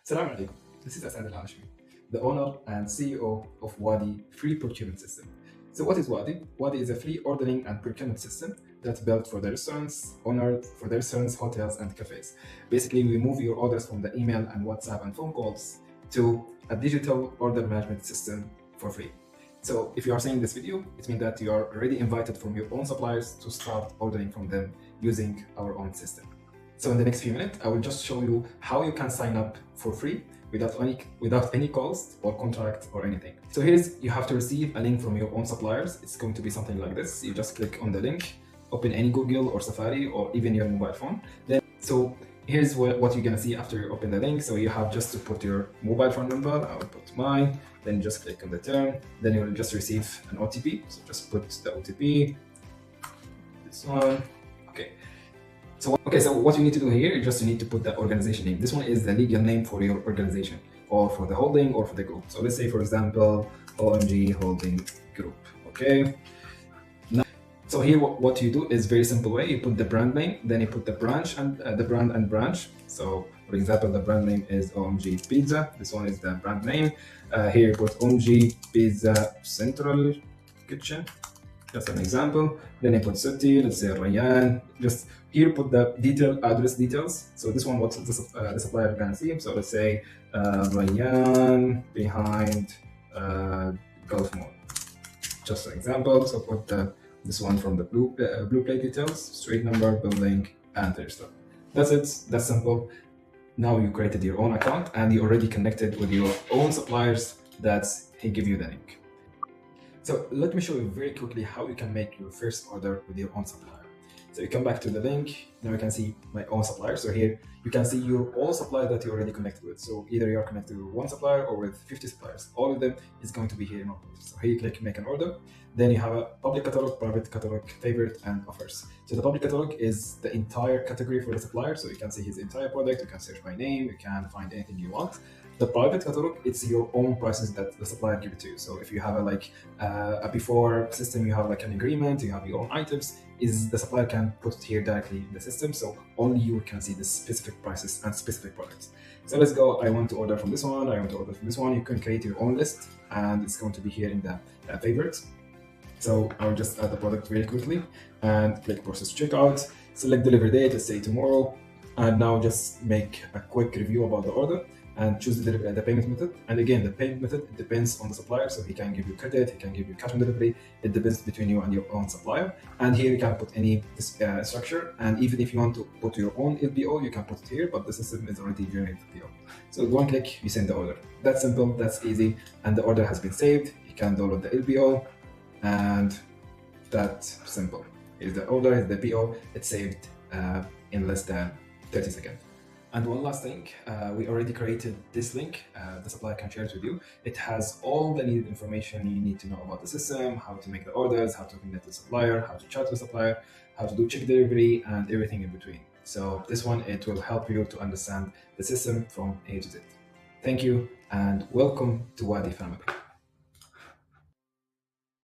Assalamu alaikum. This is Asad Al-Hashmi, the owner and CEO of Wady Free Procurement System. So what is Wady? Wady is a free ordering and procurement system that's built for the restaurants, hotels, and cafes. Basically, we move your orders from the email and WhatsApp and phone calls to a digital order management system for free. So if you are seeing this video, it means that you are already invited from your own suppliers to start ordering from them using our own system. So in the next few minutes, I will just show you how you can sign up for free without any cost or contract or anything. So you have to receive a link from your own suppliers. It's going to be something like this. You just click on the link, open any Google or Safari or even your mobile phone. So here's what you're gonna see after you open the link. So you have just to put your mobile phone number. I will put mine, then just click on the term. Then you will just receive an OTP. So just put the OTP, this one. So what you need to do here is you need to put the organization name. This one is the legal name for your organization or for the holding or for the group. So let's say, for example, OMG Holding Group. Okay. Now, so here what you do is very simple way. You put the brand name, then you put the branch and the brand and branch. So for example, the brand name is OMG Pizza. This one is the brand name. Here you put OMG Pizza Central Kitchen. Just an example. Then I put city, let's say Rayyan. Just here put the address details. So this one, what the supplier can see. So let's say Rayyan behind Gulf Mall. Just an example. So put this one from the blue plate details, street number, building, and their stuff. That's it. That's simple. Now you created your own account and you already connected with your own suppliers that he give you the link. So let me show you very quickly how you can make your first order with your own supplier. So you come back to the link, now you can see my own supplier. So here you can see your own supplier that you're already connected with. So either you're connected with one supplier or with 50 suppliers. All of them is going to be here in our page. So here you click make an order. Then you have a public catalog, private catalog, favorite, and offers. So the public catalog is the entire category for the supplier. So you can see his entire product, you can search by name, you can find anything you want. The private catalog, it's your own prices that the supplier gives to you. So if you have a before system, you have like an agreement, you have your own items, the supplier can put it here directly in the system. So only you can see the specific prices and specific products. So let's go. I want to order from this one. I want to order from this one. You can create your own list and it's going to be here in the favorites. So I'll just add the product very quickly and click process checkout, select delivery date, let's say tomorrow. And now just make a quick review about the order and choose the payment method. And again, the payment method depends on the supplier. So he can give you credit, he can give you cash on delivery. It depends between you and your own supplier. And here you can put any structure. And even if you want to put your own LBO, you can put it here, but the system is already generated LBO. So one click, you send the order. That's simple, that's easy. And the order has been saved. You can download the LBO and that's simple. Here's the order, here's the PO. It's saved in less than 30 seconds. And one last thing, we already created this link, the supplier can share it with you. It has all the needed information you need to know about the system, how to make the orders, how to connect the supplier, how to chat with the supplier, how to do check delivery, and everything in between. So this one, it will help you to understand the system from A to Z. Thank you, and welcome to Wady family.